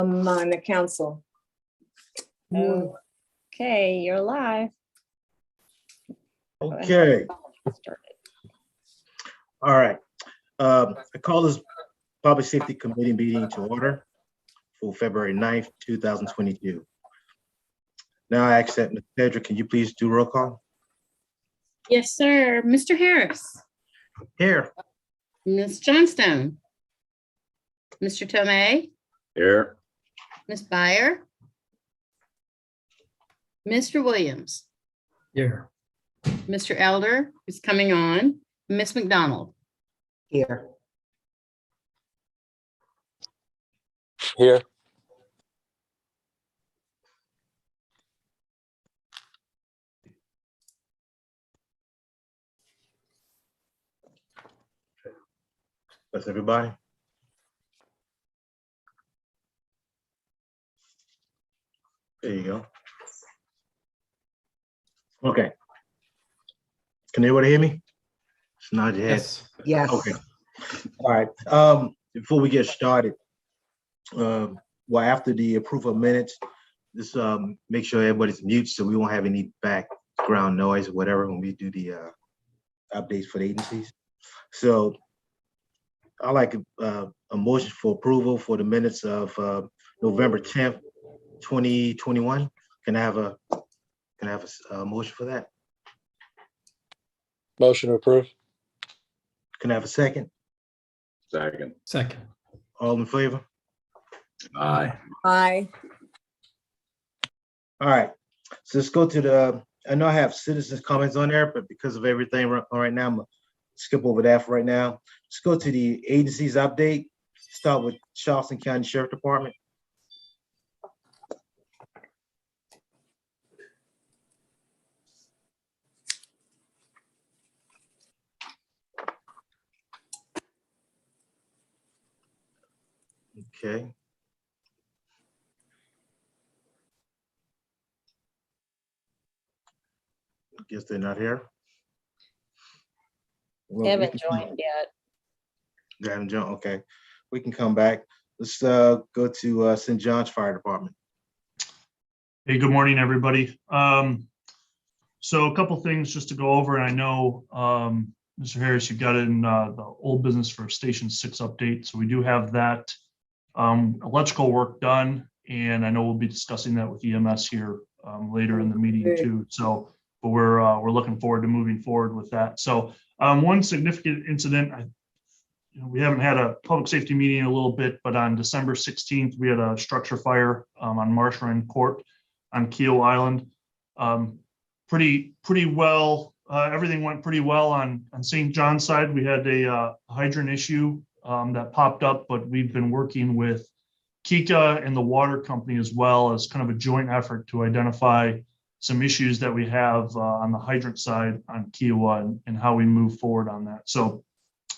On the council. Okay, you're live. Okay, all right. I call this Public Safety Committee meeting to order for February 9th, 2022. Now I accept, Ms. Pedro, can you please do roll call? Yes, sir. Mr. Harris, Here. Ms. Johnstone, Mr. Tomei, Here. Ms. Byer, Mr. Williams, Here. Mr. Elder is coming on, Ms. McDonald. Here. Here. That's everybody. There you go. Okay. Can everybody hear me? It's not your head. Yes. Okay. All right. Before we get started, well, after the approval of minutes, just make sure everybody's mute so we won't have any background noise or whatever when we do the updates for the agencies. So I like a motion for approval for the minutes of November 10th, 2021. Can I have a motion for that? Motion approved. Can I have a second? Second. All in favor? Aye. Aye. All right, so let's go to the, I know I have citizens' comments on there, but because of everything right now, I'm gonna skip over that for right now. Let's go to the agencies update. Start with Charleston County Sheriff Department. Okay. Guess they're not here. Well, we Haven't can- joined yet. They haven't joined, okay. We can come back. Let's go to St. John's Fire Department. Hey, good morning, everybody. So a couple things just to go over, and I know, Mr. Harris, you got in the old business for Station 6 update. So we do have that electrical work done, and I know we'll be discussing that with EMS here later in the meeting too. So, but we're looking forward to moving forward with that. So one significant incident, we haven't had a public safety meeting in a little bit, but on December 16th, we had a structure fire on Marsh Run Court on Keel Island. Pretty well, everything went pretty well on St. John's side. We had a hydrant issue that popped up, but we've been working with Kika and the water company as well as kind of a joint effort to identify some issues that we have on the hydrant side on Kiowa and how we move forward on that. So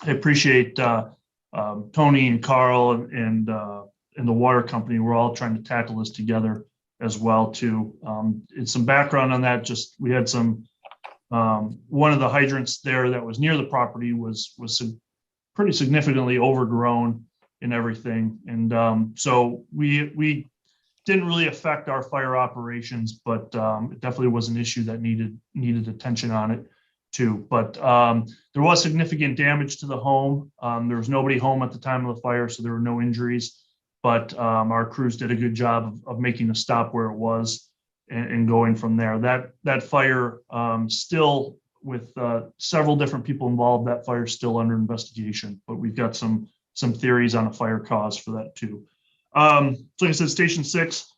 I appreciate Tony and Carl and the water company. We're all trying to tackle this together as well too. It's some background on that. Just we had some one of the hydrants there that was near the property was pretty significantly overgrown and everything, and so we didn't really affect our fire operations, but it definitely was an issue that needed attention on it too. But there was significant damage to the home. There was nobody home at the time of the fire, so there were no injuries. But our crews did a good job of making a stop where it was and going from there. That fire still, with several different people involved, that fire is still under investigation. But we've got some theories on a fire cause for that too. So like I said, Station 6,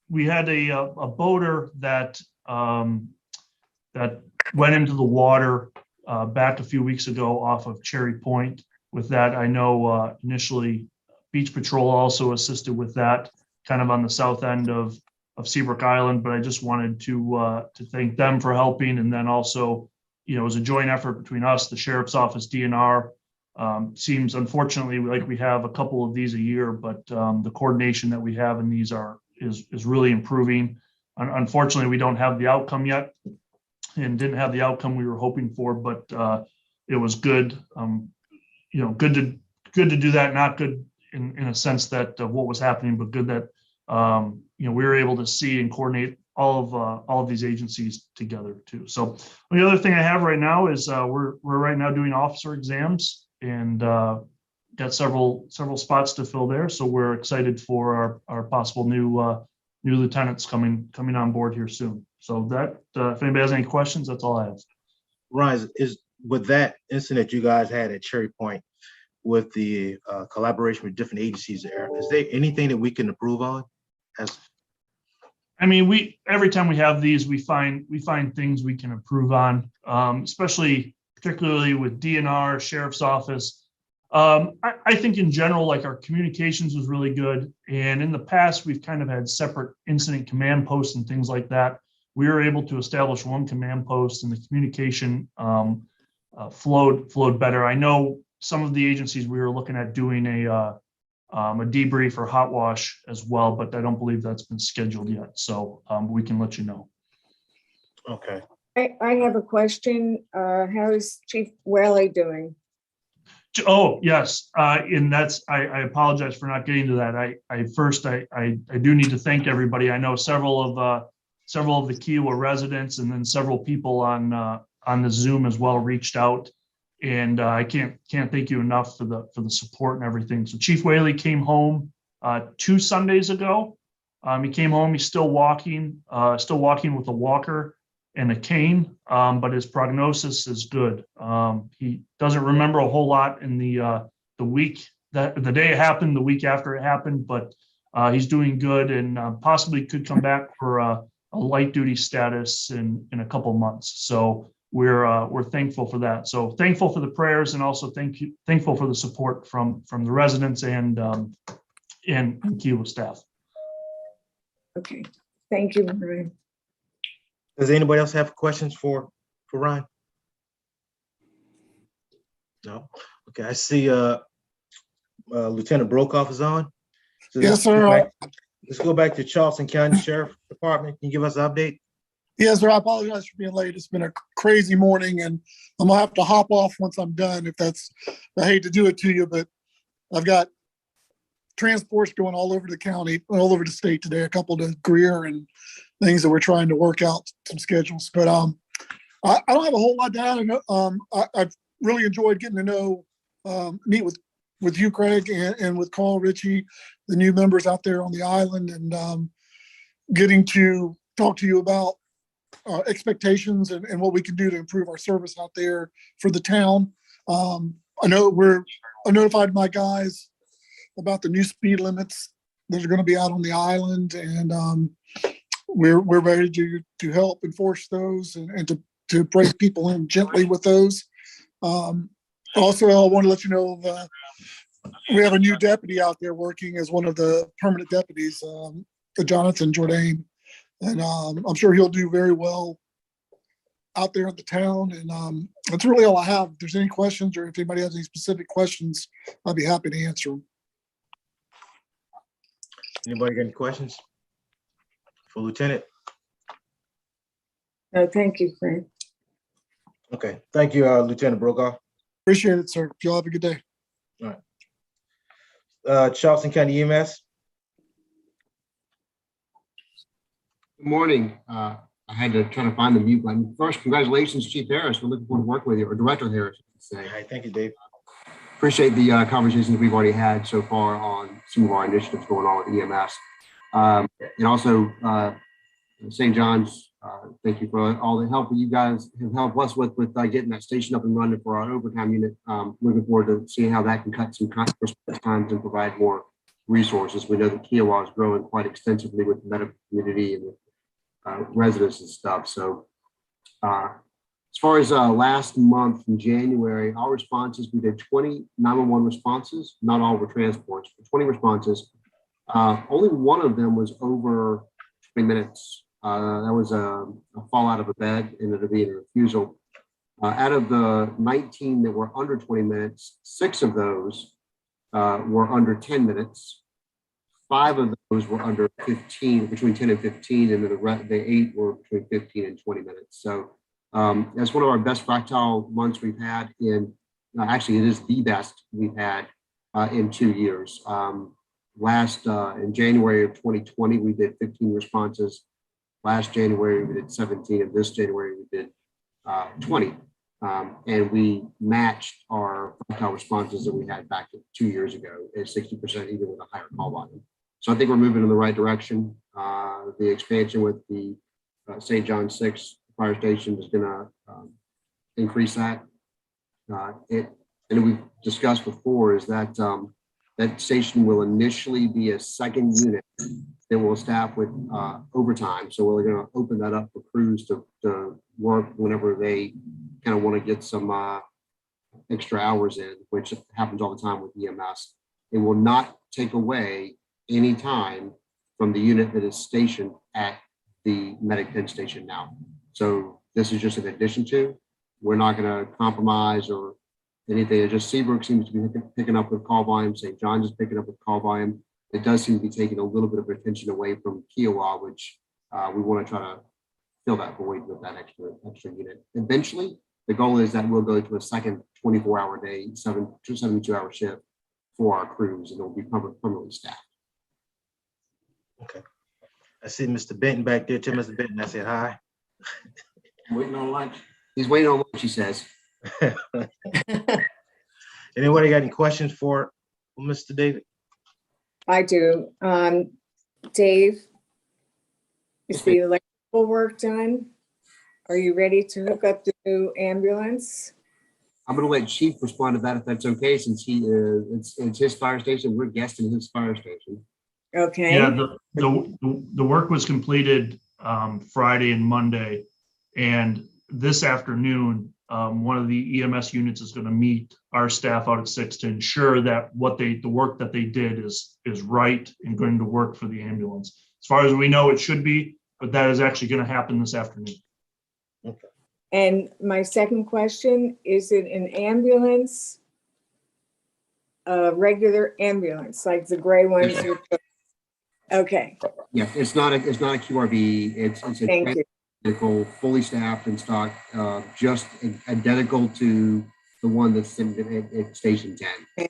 we had a boater that went into the water back a few weeks ago off of Cherry Point. With that, I know initially Beach Patrol also assisted with that, kind of on the south end of Seabrook Island. But I just wanted to thank them for helping, and then also, it was a joint effort between us, the Sheriff's Office, DNR. Seems unfortunately like we have a couple of these a year, but the coordination that we have in these is really improving. Unfortunately, we don't have the outcome yet, and didn't have the outcome we were hoping for, but it was good. Good to do that. Not good in a sense that of what was happening, but good that we were able to see and coordinate all of these agencies together too. So the other thing I have right now is we're right now doing officer exams and got several spots to fill there. So we're excited for our possible new lieutenants coming on board here soon. So that if anybody has any questions, that's all I have. Ryan, is with that incident you guys had at Cherry Point with the collaboration with different agencies there, is there anything that we can improve on? Every time we have these, we find things we can improve on, particularly with DNR, Sheriff's Office. I think in general, like our communications was really good. And in the past, we've kind of had separate incident command posts and things like that. We were able to establish one command post and the communication flowed better. I know some of the agencies we were looking at doing a debrief or hot wash as well, but I don't believe that's been scheduled yet. So we can let you know. Okay. I have a question. How is Chief Whaley doing? Oh, yes. And that's, I apologize for not getting to that. I do need to thank everybody. I know several of the Kiowa residents and then several people on the Zoom as well reached out. And I can't thank you enough for the support and everything. So Chief Whaley came home 2 Sundays ago. He came home. He's still walking with a walker and a cane, but his prognosis is good. He doesn't remember a whole lot in the week that the day it happened, the week after it happened, but he's doing good and possibly could come back for a light duty status in a couple months. So we're thankful for that. So thankful for the prayers and also thankful for the support from the residents and Kiowa staff. Okay, thank you, Ryan. Does anybody else have questions for Ryan? No. Okay, I see Lieutenant Brokoff is on. So Yes, sir. Let's go back to Charleston County Sheriff Department. Can you give us an update? Yes, sir. I apologize for being late. It's been a crazy morning and I'm gonna have to hop off once I'm done I hate to do it to you, but I've got transports going all over the county, all over the state today, a couple to Greer and things that we're trying to work out some schedules. But I don't have a whole lot down. I've really enjoyed getting to know, meet with you, Craig, and with Carl Ritchie, the new members out there on the island, and getting to talk to you about expectations and what we can do to improve our service out there for the town. I notified my guys about the new speed limits that are going to be out on the island, and we're ready to help enforce those and to break people in gently with those. Also, I want to let you know we have a new deputy out there working as one of the permanent deputies, Jonathan Jourdain, and I'm sure he'll do very well out there in the town. And that's really all I have. If there's any questions or if anybody has any specific questions, I'll be happy to answer them. Anybody got any questions for Lieutenant? No, thank you, Frank. Okay, thank you, Lieutenant Brokoff. Appreciate it, sir. Y'all have a good day. All right. Charleston County EMS. Good morning. I had to try to find the mute button. First, congratulations, Chief Harris. We're looking forward to working with you, or Director Harris, I should say. All right, thank you, Dave. Appreciate the conversations we've already had so far on some of our initiatives going on with EMS. And also, St. John's, thank you for all the help that you guys have helped us with getting that station up and running for our overtime unit. Looking forward to seeing how that can cut some times and provide more resources. We know that Kiowa is growing quite extensively with the medical community and residents and stuff. So as far as last month in January, our responses, we did 20 911 responses. Not all were transports, but 20 responses. Only one of them was over 20 minutes. That was a fall out of a bed, ended up being a refusal. Out of the 19 that were under 20 minutes, 6 of those were under 10 minutes. 5 of those were under 15, between 10 and 15, and then the 8 were between 15 and 20 minutes. So that's one of our best fractile months we've had actually it is the best we've had in 2 years. In January of 2020, we did 15 responses. Last January, we did 17, and this January, we did 20. And we matched our five-call responses that we had back 2 years ago at 60%, even with a higher call volume. So I think we're moving in the right direction. The expansion with the St. John 6 fire station is going to increase that. And we've discussed before is that that station will initially be a second unit that will staff with overtime. So we're going to open that up for crews to work whenever they kind of want to get some extra hours in, which happens all the time with EMS. It will not take away any time from the unit that is stationed at the medic pen station now. So this is just an addition to. We're not going to compromise or anything. It's just Seabrook seems to be picking up with call volume. St. John's is picking up with call volume. It does seem to be taking a little bit of attention away from Kiowa, which we want to try to fill that void with that extra unit. Eventually, the goal is that we'll go to a second 24-hour day, 72-hour shift for our crews, and it will be permanently staffed. Okay. I see Mr. Benton back there. To Mr. Benton, I said hi. Waiting on lunch. He's waiting on lunch, he says. Anybody got any questions for Mr. David? I do. Dave, is the electrical work done? Are you ready to hook up the new ambulance? I'm going to let Chief respond to that if that's okay, since it's his fire station. We're guesting his fire station. Okay. Yeah, the work was completed Friday and Monday, and this afternoon, one of the EMS units is going to meet our staff out at 6 to ensure that the work that they did is right and going to work for the ambulance. As far as we know, it should be, but that is actually going to happen this afternoon. Okay. And my second question, is it an ambulance? A regular ambulance, like the gray ones? Okay. Yeah, it's not a QRV. It's Thank you. vehicle, fully staffed and stocked, just identical to the one that's at Station 10.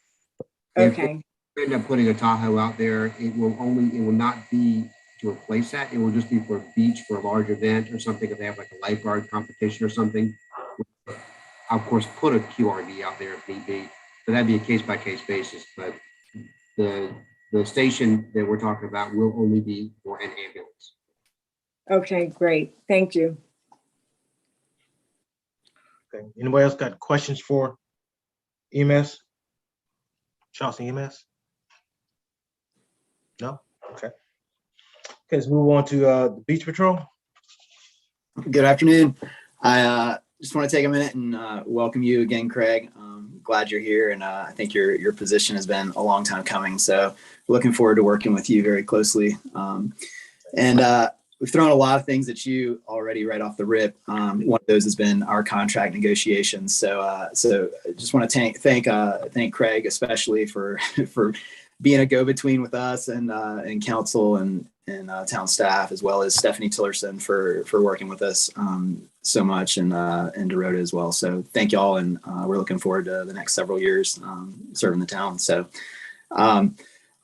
Okay. If we end up putting a Tahoe out there, it will not be to replace that. It will just be for a beach, for a large event or something. If they have like a lifeguard competition or something, I'll of course put a QRV out there if need be, but that'd be a case-by-case basis. But the station that we're talking about will only be for an ambulance. Okay, great. Thank you. Okay. Anybody else got questions for EMS? Charleston EMS? No? Okay. Okay, let's move on to the Beach Patrol. Good afternoon. I just want to take a minute and welcome you again, Craig. Glad you're here, and I think your position has been a long time coming. So looking forward to working with you very closely. We've thrown a lot of things at you already right off the rip. One of those has been our contract negotiations. So I just want to thank Craig especially for being a go-between with us and council and town staff, as well as Stephanie Tillerson for working with us so much, and Dorota as well. So thank y'all, and we're looking forward to the next several years serving the town. So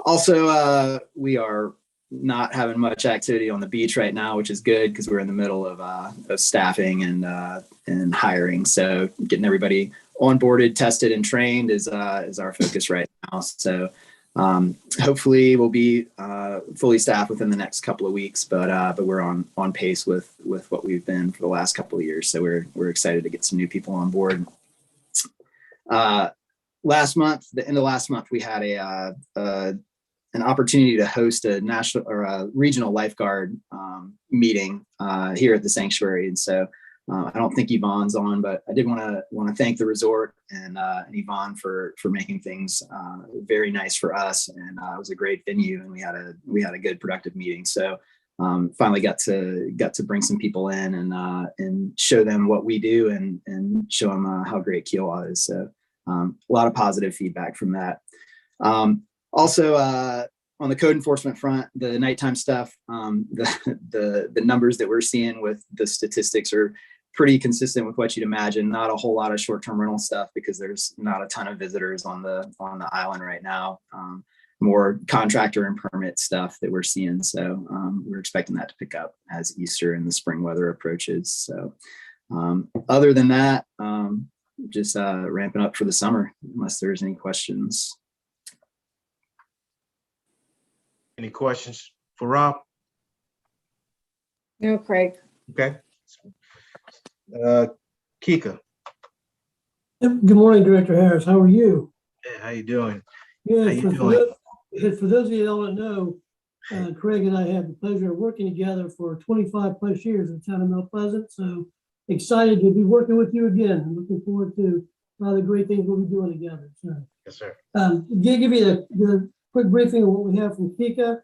also we are not having much activity on the beach right now, which is good because we're in the middle of staffing and hiring. So getting everybody onboarded, tested, and trained is our focus right now. So hopefully we'll be fully staffed within the next couple of weeks, but we're on pace with what we've been for the last couple of years. So we're excited to get some new people on board. Last month, the end of last month, we had an opportunity to host a national or a regional lifeguard meeting here at the sanctuary. And so I don't think Yvonne's on, but I did want to thank the resort and Yvonne for making things very nice for us. And it was a great venue, and we had a good productive meeting. So finally got to bring some people in and show them what we do and show them how great Kiowa is. So a lot of positive feedback from that. Also, on the code enforcement front, the nighttime stuff, the numbers that we're seeing with the statistics are pretty consistent with what you'd imagine. Not a whole lot of short-term rental stuff because there's not a ton of visitors on the island right now. More contractor and permit stuff that we're seeing. So we're expecting that to pick up as Easter and the spring weather approaches. So other than that, just ramping up for the summer, unless there's any questions. Any questions for Rob? No, Craig. Okay. Kika, Good morning, Director Harris. How are you? hey, how you doing? Good. How you doing? For those of you that don't know, Craig and I had the pleasure of working together for 25 plus years in the town of Mount Pleasant. So excited to be working with you again. I'm looking forward to all the great things we'll be doing together. So, Yes, sir. give you the quick briefing of what we have from Kika.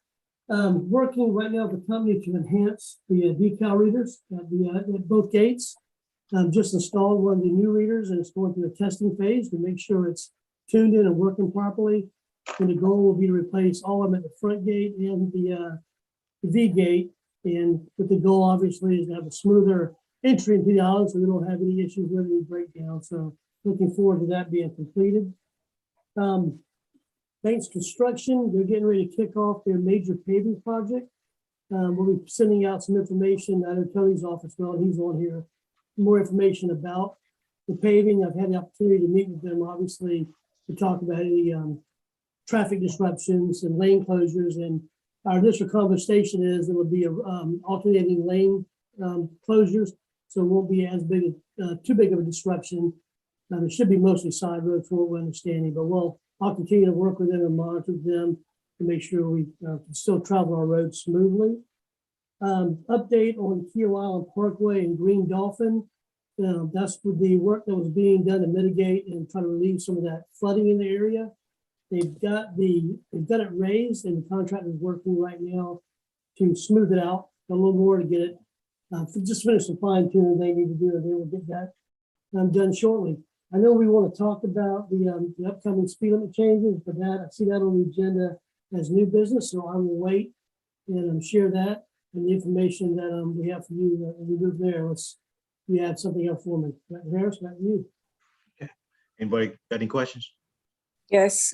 Working right now with the company to enhance the decal readers at both gates. Just installed one of the new readers and it's going through a testing phase to make sure it's tuned in and working properly. And the goal will be to replace all of them at the front gate and the V gate. And with the goal obviously is to have a smoother entry into the island so we don't have any issues with any breakdown. So looking forward to that being completed. Banks Construction, they're getting ready to kick off their major paving project. We'll be sending out some information. I know Tony's office, well, he's on here. More information about the paving. I've had the opportunity to meet with them, obviously, to talk about any traffic disruptions and lane closures. And our initial conversation is it will be alternating lane closures, so it won't be as big, too big of a disruption. It should be mostly side roads from what we're understanding, but I'll continue to work with them and monitor them to make sure we can still travel our roads smoothly. Update on Keel Island Parkway and Green Dolphin. That's with the work that was being done to mitigate and try to relieve some of that flooding in the area. They've got it raised and the contractor is working right now to smooth it out a little more to get it, just finish the fine tuning they need to do and they will get that done shortly. I know we want to talk about the upcoming speed limit changes, but I see that on the agenda as new business, so I will wait and share that and the information that we have for you as we move there. You have something else for me. Dr. Harris, back to you. Okay. Anybody got any questions? Yes.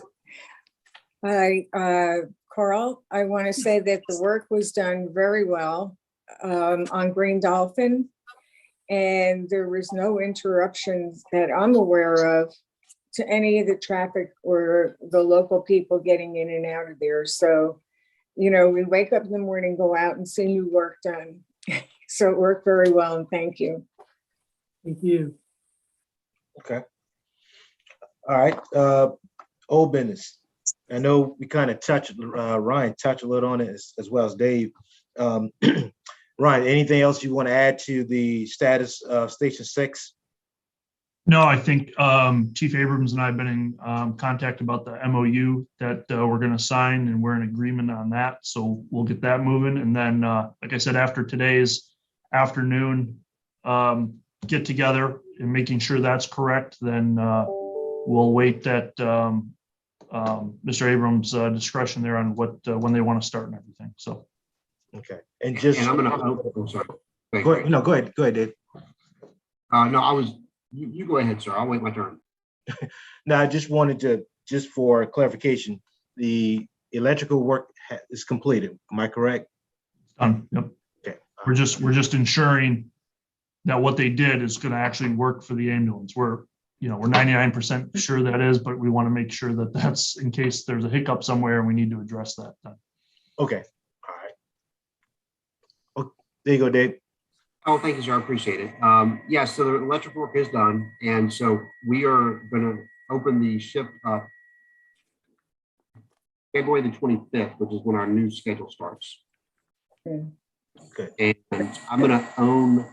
Carl, I want to say that the work was done very well on Green Dolphin. And there was no interruptions that I'm aware of to any of the traffic or the local people getting in and out of there. So, we wake up in the morning, go out and see new work done. So it worked very well, and thank you. Thank you. Okay. All right. Old business. I know we kind of touched, Ryan touched a little on it as well as Dave. Ryan, anything else you want to add to the status of Station 6? No, I think Chief Abrams and I have been in contact about the MOU that we're going to sign, and we're in agreement on that. So we'll get that moving. And then, like I said, after today's afternoon get together and making sure that's correct, then we'll wait that Mr. Abrams' discretion there on when they want to start and everything. So. Okay. And just, I'm gonna, sorry. go ahead. No, go ahead, Dave. No, you go ahead, sir. I'll wait my turn. Now, I just wanted to, just for clarification, the electrical work is completed. Am I correct? Done. Yep. Okay. We're just ensuring that what they did is going to actually work for the ambulance. We're 99% sure that is, but we want to make sure that that's in case there's a hiccup somewhere and we need to address that. Okay. All right. Oh, there you go, Dave. Oh, thank you, sir. I appreciate it. Yeah, so the electrical work is done. And so we are going to open the ship up February the 25th, which is when our new schedule starts. Okay. And I'm going to own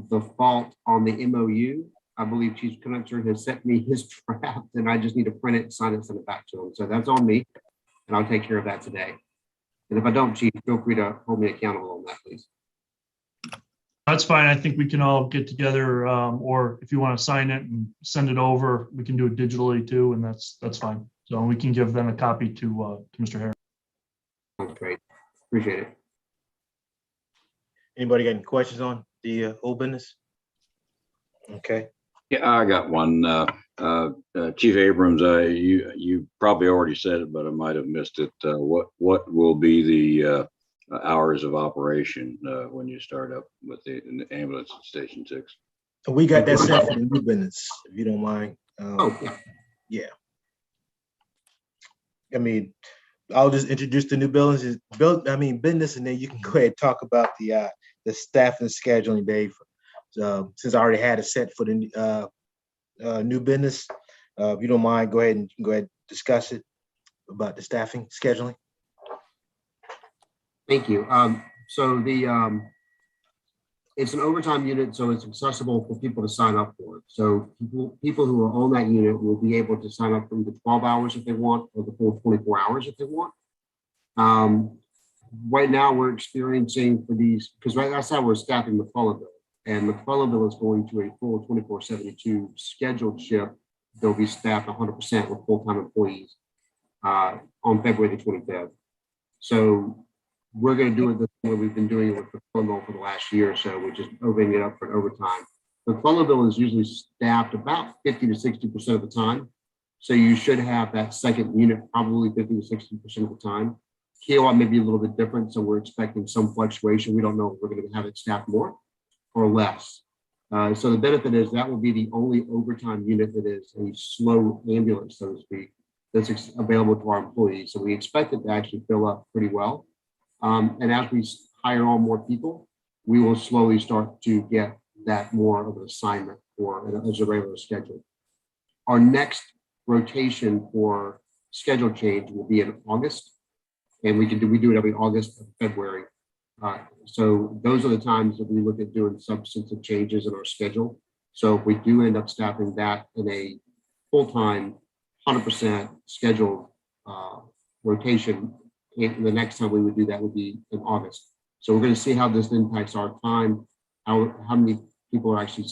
the fault on the MOU. I believe Chief Conductor has sent me his draft and I just need to print it, sign it, send it back to him. So that's on me and I'll take care of that today. And if I don't, Chief, feel free to hold me accountable on that, please. That's fine. I think we can all get together, or if you want to sign it and send it over, we can do it digitally too, and that's fine. So we can give them a copy to Mr. Harris. That's great. Appreciate it. Anybody got any questions on the old business? Okay. Yeah, I got one. Chief Abrams, you probably already said it, but I might have missed it. What will be the hours of operation when you start up with the ambulance at Station 6? We got that set for the new business, if you don't mind. Yeah. Yeah. I mean, I'll just introduce the new business, business, and then you can go ahead and talk about the staff and scheduling, Dave. Since I already had a set for the new business, if you don't mind, go ahead and discuss it about the staffing scheduling. Thank you. So it's an overtime unit, so it's accessible for people to sign up for it. So people who are on that unit will be able to sign up for the 12 hours if they want, or the full 24 hours if they want. Right now we're experiencing for these, because right that's how we're staffing McClellanville, and McClellanville is going to a full 24/72 scheduled shift. They'll be staffed 100% with full-time employees on February the 25th. So we're going to do it the way we've been doing it with McClellanville for the last year or so. We're just opening it up for an overtime. McClellanville is usually staffed about 50 to 60% of the time. So you should have that second unit probably 50 to 60% of the time. Kiowa may be a little bit different, so we're expecting some fluctuation. We don't know if we're going to have it staffed more or less. So the benefit is that will be the only overtime unit that is a slow ambulance, so to speak, that's available to our employees. So we expect it to actually fill up pretty well. And as we hire on more people, we will slowly start to get that more of an assignment for as a regular schedule. Our next rotation for schedule change will be in August, and we do it every August and February. So those are the times that we look at doing substantive changes in our schedule. So if we do end up staffing that in a full-time 100% scheduled rotation, the next time we would do that would be in August. So we're going to see how this impacts our time, how many people are actually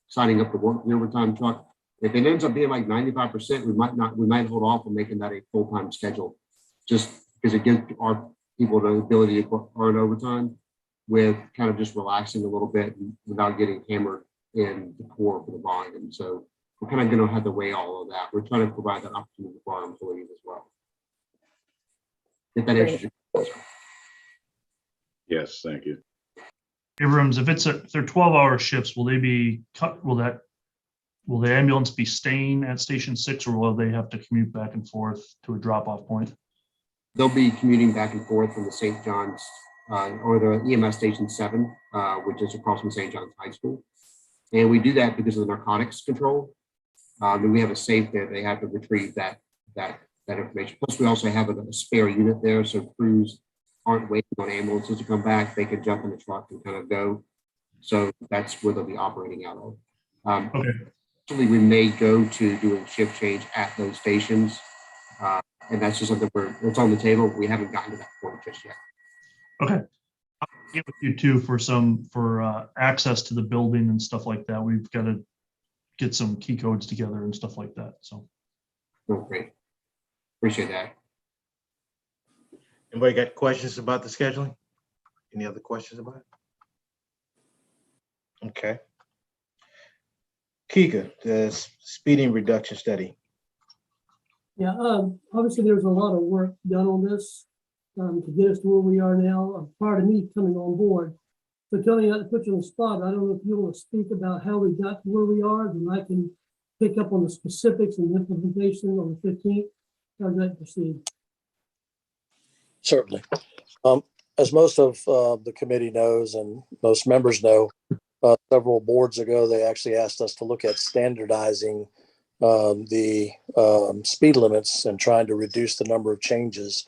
signing up to work the overtime truck. If it ends up being like 95%, we might hold off on making that a full-time schedule, just because it gives our people the ability to earn overtime with kind of just relaxing a little bit without getting hammered in the core for the volume. So we're kind of going to have to weigh all of that. We're trying to provide that opportunity for our employees as well. If that answers your question. Yes, thank you. Abrams, if they're 12-hour shifts, will they be cut? Will the ambulance be staying at Station 6, or will they have to commute back and forth to a drop-off point? They'll be commuting back and forth from the St. John's or the EMS Station 7, which is across from St. John's High School. And we do that because of the narcotics control. We have a safe there. They have to retrieve that information. Plus, we also have a spare unit there, so crews aren't waiting on ambulances to come back. They can jump in the truck and kind of go. So that's where they'll be operating out of. Okay. Actually, we may go to doing shift change at those stations. And that's just something it's on the table. We haven't gotten to that point just yet. Okay. I'll get with you too for access to the building and stuff like that. We've got to get some key codes together and stuff like that. So. Oh, great. Appreciate that. Anybody got questions about the scheduling? Any other questions about it? Okay. Kika, the speeding reduction study. Yeah, obviously there was a lot of work done on this to get us to where we are now, prior to me coming on board. So Tony, I put you on the spot. I don't know if you want to speak about how we got to where we are, then I can pick up on the specifics and implementation on the 15th. How does that proceed? Certainly. As most of the committee knows and most members know, several boards ago, they actually asked us to look at standardizing the speed limits and trying to reduce the number of changes.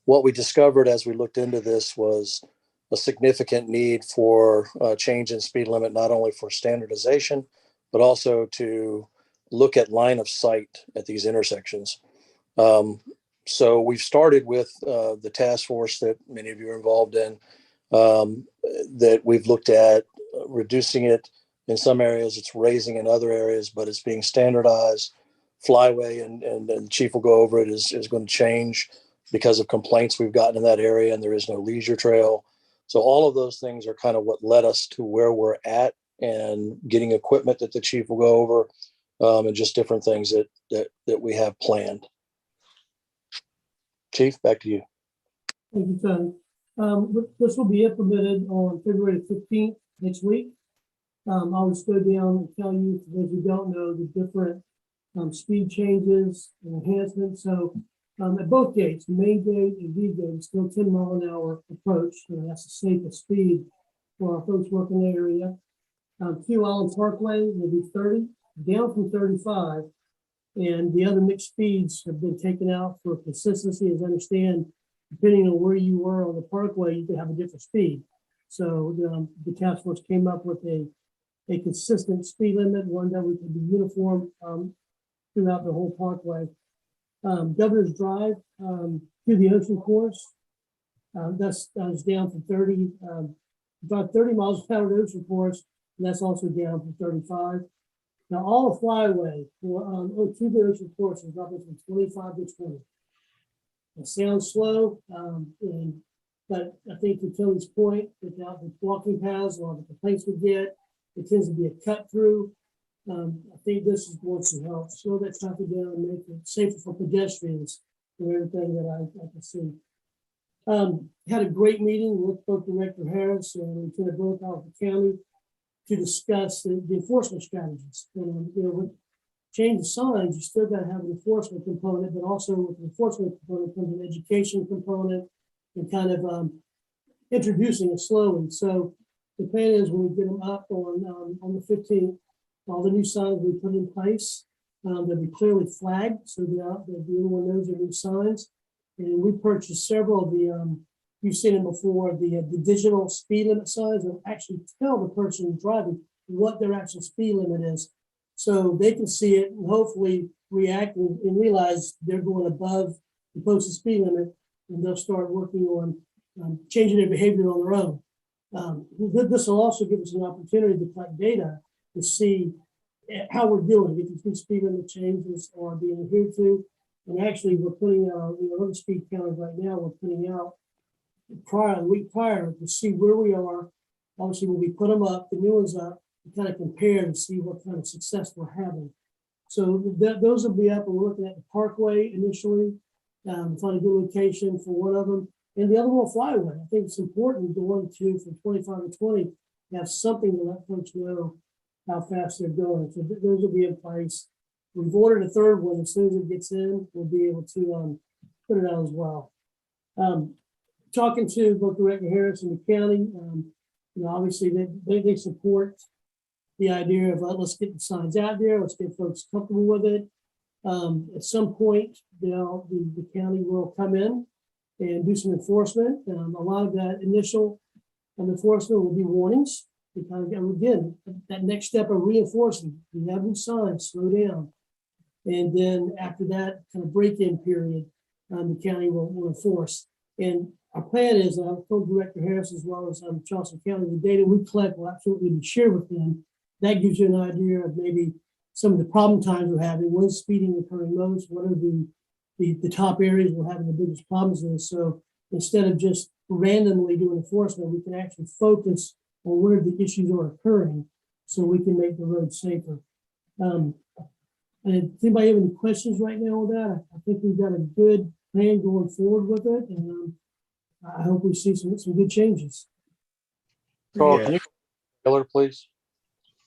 What we discovered as we looked into this was a significant need for a change in speed limit, not only for standardization, but also to look at line of sight at these intersections. So we've started with the task force that many of you are involved in, that we've looked at reducing it in some areas, it's raising in other areas, but it's being standardized. Flyway, and the chief will go over it, is going to change because of complaints we've gotten in that area, and there is no leisure trail. So all of those things are kind of what led us to where we're at and getting equipment that the chief will go over, and just different things that we have planned. Chief, back to you. Thank you, Tony. This will be implemented on February 15th next week. I'll just go down and tell you, for those who don't know, the different speed changes and enhancements. So at both gates, the main gate and V gate, is still 10 mile an hour approach. That's the safest speed for our folks working in the area. Q Island Parkway will be 30, down from 35. And the other mixed speeds have been taken out for consistency. As I understand, depending on where you were on the parkway, you could have a different speed. So the task force came up with a consistent speed limit, one that we could be uniform throughout the whole parkway. Governor's Drive to the ocean course, that's down from 30, about 30 miles per hour ocean course, and that's also down from 35. Now, all the flyway for to the ocean course is up from 25 to 20. It sounds slow, but I think to Tony's point, without the walking paths or the complaints we get, it tends to be a cut through. I think this is going to help slow that traffic down and make it safer for pedestrians and everything that I can see. Had a great meeting with both Director Harris and Lieutenant Brokaw of the county to discuss the enforcement strategies. With change of signs, you still got to have an enforcement component, but also with the enforcement component comes an education component and kind of introducing it slowly. So the plan is when we get them up on the 15th, all the new signs we put in place, they'll be clearly flagged so that everyone knows they're new signs. And we purchased several of the, you've seen them before, the digital speed limit signs that actually tell the person driving what their actual speed limit is. So they can see it and hopefully react and realize they're going above the posted speed limit, and they'll start working on changing their behavior on their own. This will also give us an opportunity to collect data to see how we're doing, if these speed limit changes are being adhered to. And actually, we're putting out, other speed counters right now, we're putting out the week prior to see where we are. Obviously, when we put them up, the new ones up, to kind of compare and see what kind of success we're having. So those will be up, and we're looking at the parkway initially, find a good location for one of them. And the other one will fly away. I think it's important going to from 25 to 20, have something to let folks know how fast they're going. So those will be in place. We've ordered a third one. As soon as it gets in, we'll be able to put it out as well. Talking to both Director Harris and the county, obviously they support the idea of let's get the signs out there, let's get folks comfortable with it. At some point, the county will come in and do some enforcement. A lot of that initial enforcement will be warnings. Because again, that next step of reinforcing, you have new signs, slow down. And then after that kind of break-in period, the county will enforce. And our plan is, I've told Director Harris as well as Charleston County, the data we collect will absolutely be shared with them. That gives you an idea of maybe some of the problem times we're having, when's speeding occurring most, what are the top areas we're having the biggest problems in. So instead of just randomly doing enforcement, we can actually focus on where the issues are occurring so we can make the road safer. And does anybody have any questions right now on that? I think we've got a good plan going forward with it, and I hope we see some good changes. Carl, Yeah. can you cover the trailer, please?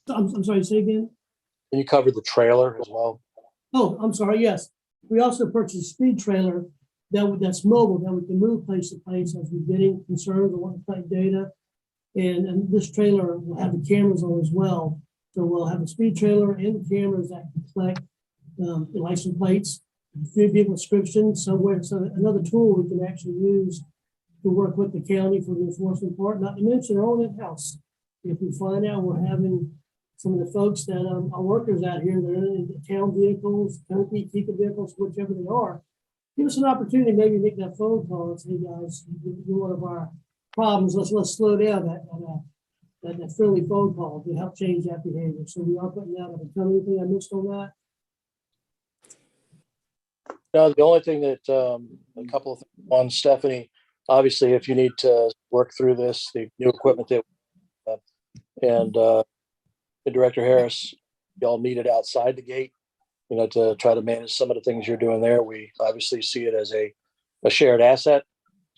I'm sorry, say again? Can you cover the trailer as well? Oh, I'm sorry, yes. We also purchased a speed trailer that's mobile, that we can move place to place as we're getting concerned or want to collect data. And this trailer will have the cameras on as well. So we'll have a speed trailer and the cameras that can collect the license plates, vehicle description somewhere. So another tool we can actually use to work with the county for the enforcement part, not to mention our own in-house. If we find out we're having some of the folks that are workers out here, they're in the town vehicles, County vehicles, whichever they are, give us an opportunity, maybe make that phone call and say, hey guys, you're one of our problems. Let's slow down that friendly phone call to help change that behavior. So we are putting out. Tell me anything I missed on that. No, the only thing that a couple of things on Stephanie. Obviously, if you need to work through this, the new equipment that and Director Harris, y'all needed outside the gate, to try to manage some of the things you're doing there. We obviously see it as a shared asset.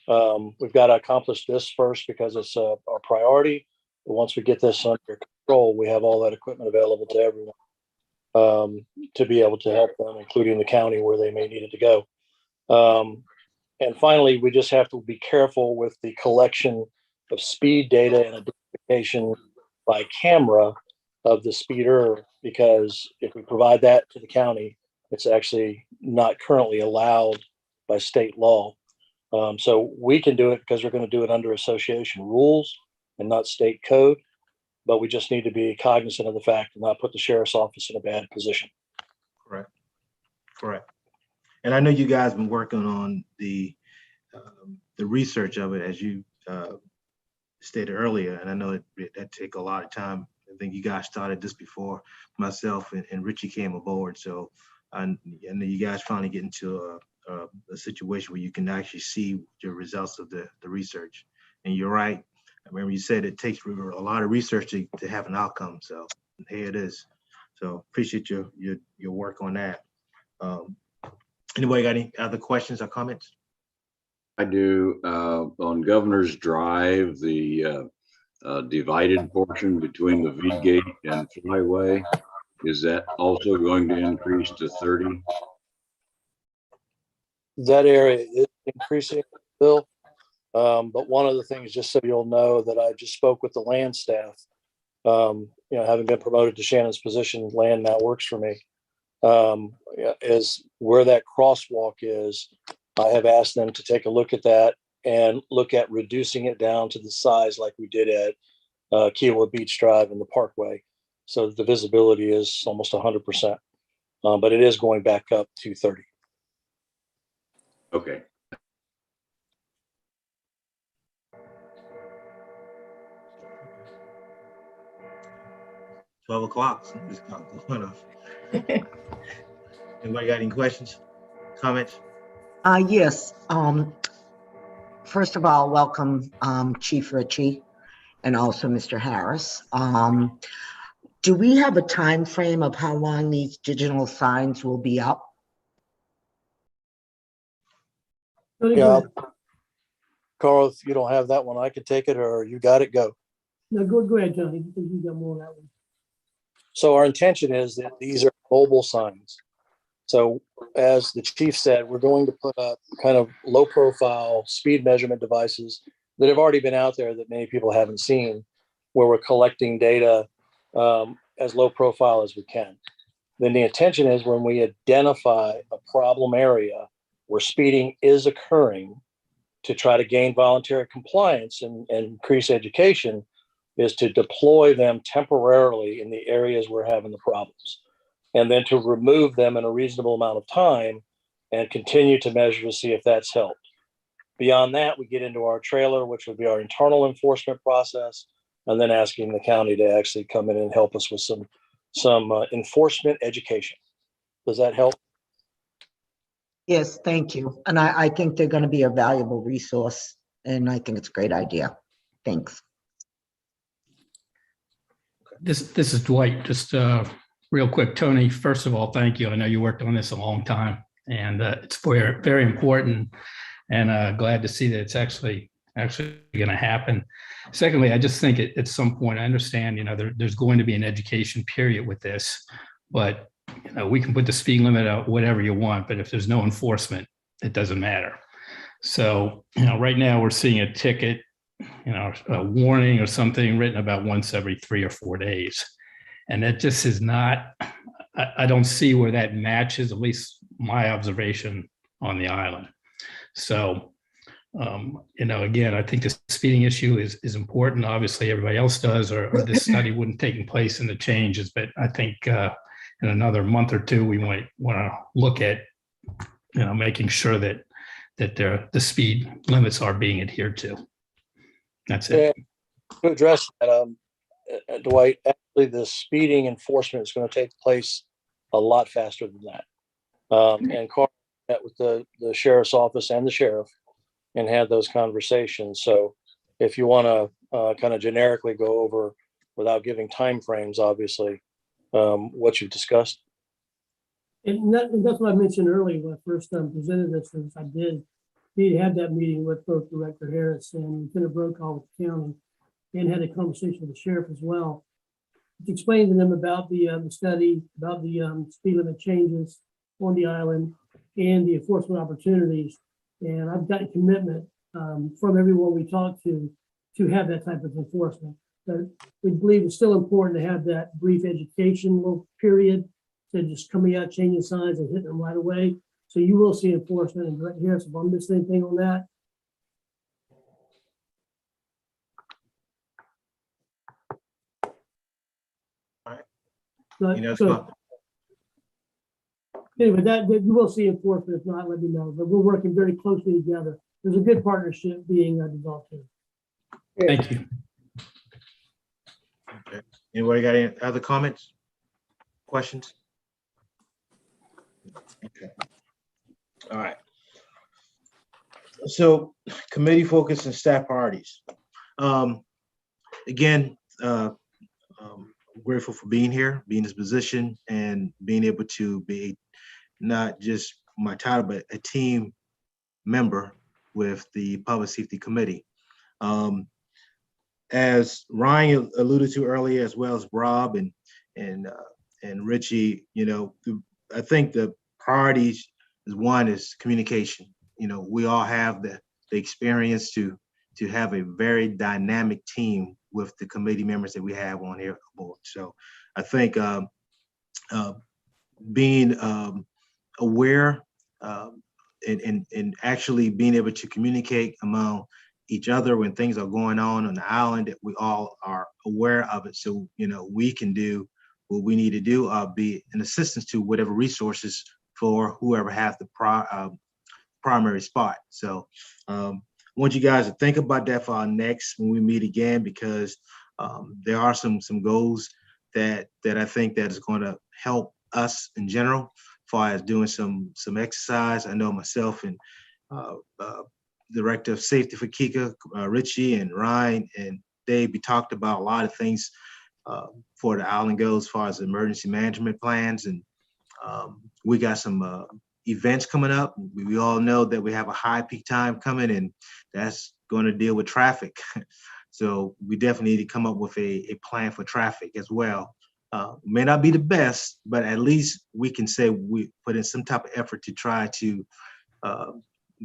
We've got to accomplish this first because it's our priority. But once we get this under control, we have all that equipment available to everyone to be able to help them, including the county where they may need it to go. And finally, we just have to be careful with the collection of speed data and identification by camera of the speeder, because if we provide that to the county, it's actually not currently allowed by state law. So we can do it because we're going to do it under association rules and not state code, but we just need to be cognizant of the fact and not put the sheriff's office in a bad position. Correct. And I know you guys been working on the research of it, as you stated earlier, and I know that take a lot of time. I think you guys started this before myself and Richie came aboard. So I know you guys finally get into a situation where you can actually see the results of the research. And you're right. I remember you said it takes a lot of research to have an outcome. So here it is. So appreciate your work on that. Anybody got any other questions or comments? I do. On Governor's Drive, the divided portion between the V gate and Flyway, is that also going to increase to 30? That area is increasing, Bill. But one of the things, just so you'll know, that I just spoke with the land staff, having been promoted to Shannon's position, land now works for me, is where that crosswalk is. I have asked them to take a look at that and look at reducing it down to the size like we did at Kiowa Beach Drive and the Parkway. So the visibility is almost 100%, but it is going back up to 30. Okay. $12 o'clock. Something's going off. Anybody got any questions, comments? Yes. First of all, welcome Chief Ritchie and also Mr. Harris. Do we have a time frame of how long these digital signs will be up? Yeah, Carl, if you don't have that one, I could take it, or you got it, go. No, go ahead, Johnny. You got more on that one. So our intention is that these are mobile signs. So as the chief said, we're going to put up kind of low profile speed measurement devices that have already been out there that many people haven't seen, where we're collecting data as low profile as we can. Then the intention is when we identify a problem area where speeding is occurring, to try to gain voluntary compliance and increase education, is to deploy them temporarily in the areas we're having the problems, and then to remove them in a reasonable amount of time and continue to measure to see if that's helped. Beyond that, we get into our trailer, which would be our internal enforcement process, and then asking the county to actually come in and help us with some enforcement education. Does that help? Yes, thank you. And I think they're going to be a valuable resource, and I think it's a great idea. Thanks. This is Dwight. Just real quick, Tony, first of all, thank you. I know you worked on this a long time, and it's very, very important, and glad to see that it's actually going to happen. Secondly, I just think at some point, I understand, there's going to be an education period with this, but we can put the speed limit out whatever you want, but if there's no enforcement, it doesn't matter. So, right now we're seeing a ticket, a warning or something written about once every 3 or 4 days. And that just is not, I don't see where that matches, at least my observation on the island. So, again, I think the speeding issue is important. Obviously, everybody else does, or this study wouldn't take place in the changes. But I think in another month or two, we might want to look at, making sure that the speed limits are being adhered to. That's it. To address that, Dwight, actually, the speeding enforcement is going to take place a lot faster than that. And Carl met with the sheriff's office and the sheriff and had those conversations. So if you want to kind of generically go over without giving timeframes, obviously, what you've discussed. And that's what I mentioned earlier when I first presented this, is I did had that meeting with both Director Harris and Lieutenant Brokaw with the county, and had a conversation with the sheriff as well, to explain to them about the study, about the speed limit changes on the island and the enforcement opportunities. And I've got commitment from everyone we talked to have that type of enforcement. But we believe it's still important to have that brief educational period, to just coming out, changing signs and hitting them right away. So you will see enforcement. And Director Harris, if I'm missing anything on that. All right. But, You know, so, anyway, that you will see enforcement. If not, let me know. But we're working very closely together. There's a good partnership being developed here. Thank you. Okay. Anybody got any other comments? Questions? Okay. All right. So committee focus and staff priorities. Again, I'm grateful for being here, being in this position, and being able to be not just my title, but a team member with the Public Safety Committee. As Ryan alluded to earlier, as well as Rob and Richie, you know, I think the priorities is communication. You know, we all have the experience to have a very dynamic team with the committee members that we have on here board. So I think being aware and actually being able to communicate among each other when things are going on the island, that we all are aware of it. So, you know, we can do what we need to do, be an assistance to whatever resources for whoever has the primary spot. So I want you guys to think about that for our next, when we meet again, because there are some goals that I think that is going to help us in general, as far as doing some exercise. I know myself and Director of Safety for Kika, Richie and Ryan and Dave, we talked about a lot of things for the island goes, as far as emergency management plans. And we got some events coming up. We all know that we have a high peak time coming, and that's going to deal with traffic. So we definitely need to come up with a plan for traffic as well. May not be the best, but at least we can say we put in some type of effort to try to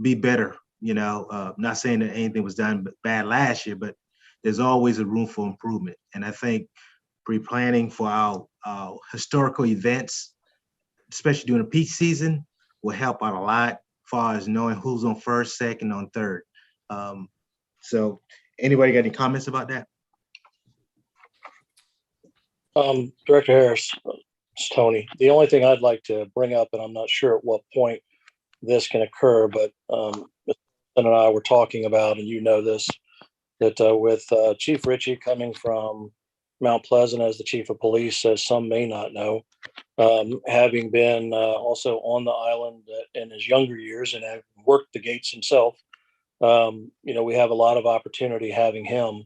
be better. You know, not saying that anything was done bad last year, but there's always a room for improvement. And I think pre-planning for our historical events, especially during the peak season, will help out a lot as far as knowing who's on first, second, on third. So anybody got any comments about that? Director Harris, it's Tony. The only thing I'd like to bring up, and I'm not sure at what point this can occur, but and I were talking about, and you know this, that with Chief Richie coming from Mount Pleasant as the Chief of Police, as some may not know, having been also on the island in his younger years and have worked the gates himself, you know, we have a lot of opportunity having him.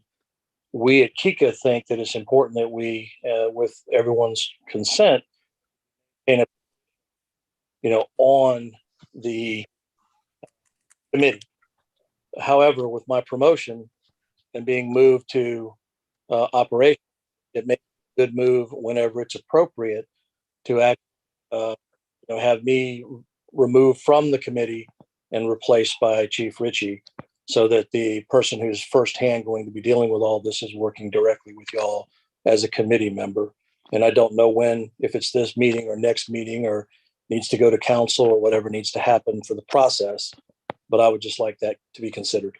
We at Kika think that it's important that we, with everyone's consent, and you know, on the committee. However, with my promotion and being moved to operation, it makes a good move whenever it's appropriate to act, you know, have me removed from the committee and replaced by Chief Richie, so that the person who's firsthand going to be dealing with all this is working directly with y'all as a committee member. And I don't know when, if it's this meeting or next meeting, or needs to go to council or whatever needs to happen for the process, but I would just like that to be considered.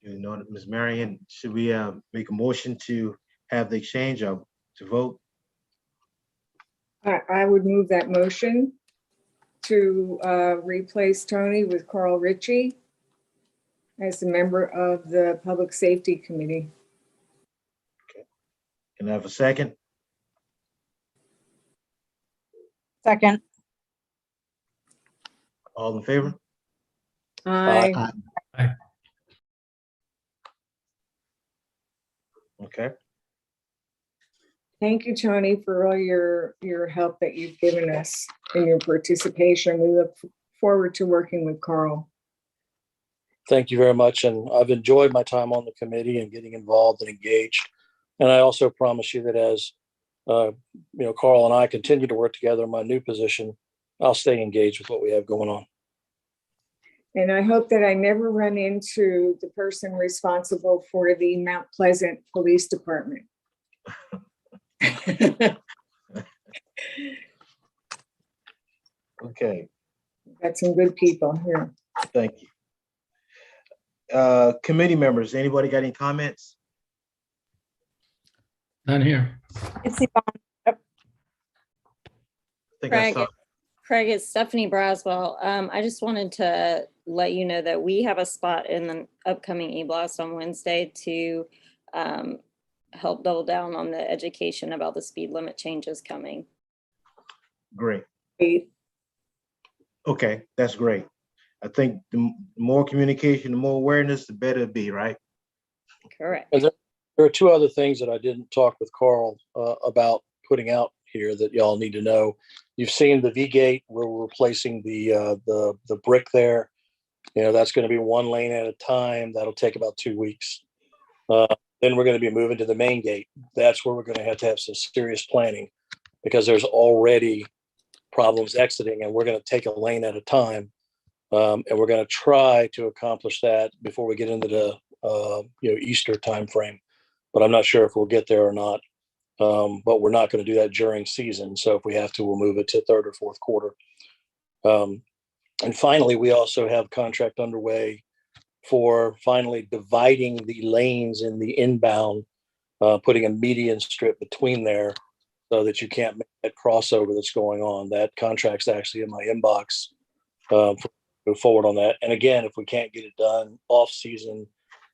You know, Ms. Marion, should we make a motion to have the exchange of to vote? I would move that motion to replace Tony with Carl Ritchie as a member of the Public Safety Committee. Can I have a second? Second. All in favor? Aye. Aye. Thank you, Tony, for all your help that you've given us and your participation. We look forward to working with Carl. Thank you very much. And I've enjoyed my time on the committee and getting involved and engaged. And I also promise you that as Carl and I continue to work together in my new position, I'll stay engaged with what we have going on. And I hope that I never run into the person responsible for the Mount Pleasant Police Department. Okay, Got some good people here. thank you. Committee members, anybody got any comments? None here. It's Yvonne. I think I Craig, saw. Craig, it's Stephanie Braswell. I just wanted to let you know that we have a spot in the upcoming e-blast on Wednesday to help double down on the education about the speed limit changes coming. Great. Okay, that's great. I think the more communication, the more awareness, the better it be, right? Correct. And there are two other things that I didn't talk with Carl about putting out here that y'all need to know. You've seen the V-gate where we're replacing the brick there. That's going to be one lane at a time. That'll take about 2 weeks. Then we're going to be moving to the main gate. That's where we're going to have some serious planning because there's already problems exiting, and we're going to take a lane at a time. And we're going to try to accomplish that before we get into the Easter timeframe. But I'm not sure if we'll get there or not. But we're not going to do that during season. So if we have to, we'll move it to third or fourth quarter. And finally, we also have contract underway for finally dividing the lanes in the inbound, putting a median strip between there so that you can't make that crossover that's going on. That contract's actually in my inbox. Move forward on that. And again, if we can't get it done off season,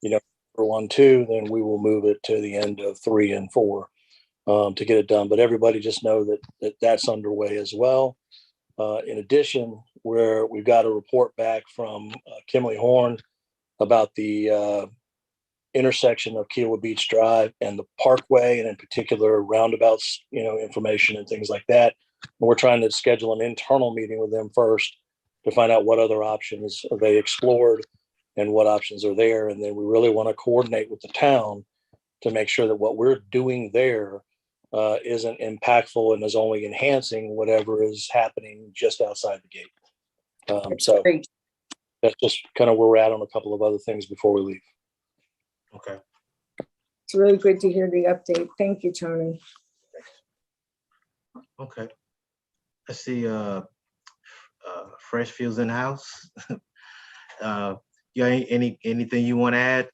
for 1-2, then we will move it to the end of 3 and 4 to get it done. But everybody just know that's underway as well. In addition, where we've got a report back from Kimley Horn about the intersection of Kiowa Beach Drive and the Parkway, and in particular roundabouts, information and things like that. And we're trying to schedule an internal meeting with them first to find out what other options they explored and what options are there. And then we really want to coordinate with the town to make sure that what we're doing there isn't impactful and is only enhancing whatever is happening just outside the gate. So that's just kind of where we're at on a couple of other things before we leave. Okay. It's really good to hear the update. Thank you, Tony. Okay. I see Fresh Fields in the house. You got anything you want to add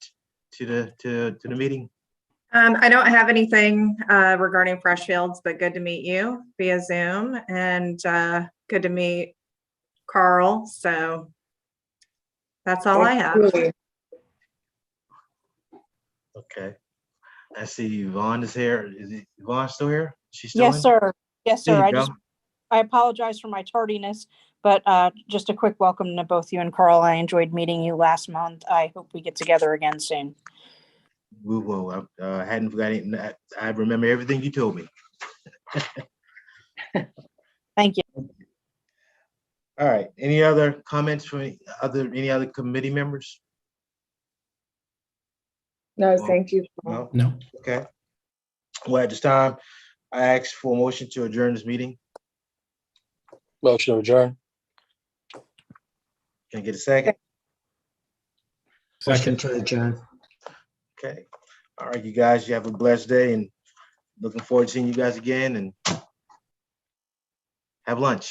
to the meeting? I don't have anything regarding Fresh Fields, but good to meet you via Zoom and good to meet Carl. So that's all I have. Okay. I see Yvonne is here. Is Yvonne still here? She's still Yes, in? sir. Yes, There sir. you go. I apologize for my tardiness, but just a quick welcome to both you and Carl. I enjoyed meeting you last month. I hope we get together again soon. We will. I hadn't forgotten. I remember everything you told me. Thank you. All right. Any other comments from any other committee members? No, thank you. No. Okay. Well, at this time, I ask for a motion to adjourn this meeting. Motion to adjourn. Can I get a second? Motion to adjourn. Okay. All right, you guys, you have a blessed day and looking forward to seeing you guys again and have lunch.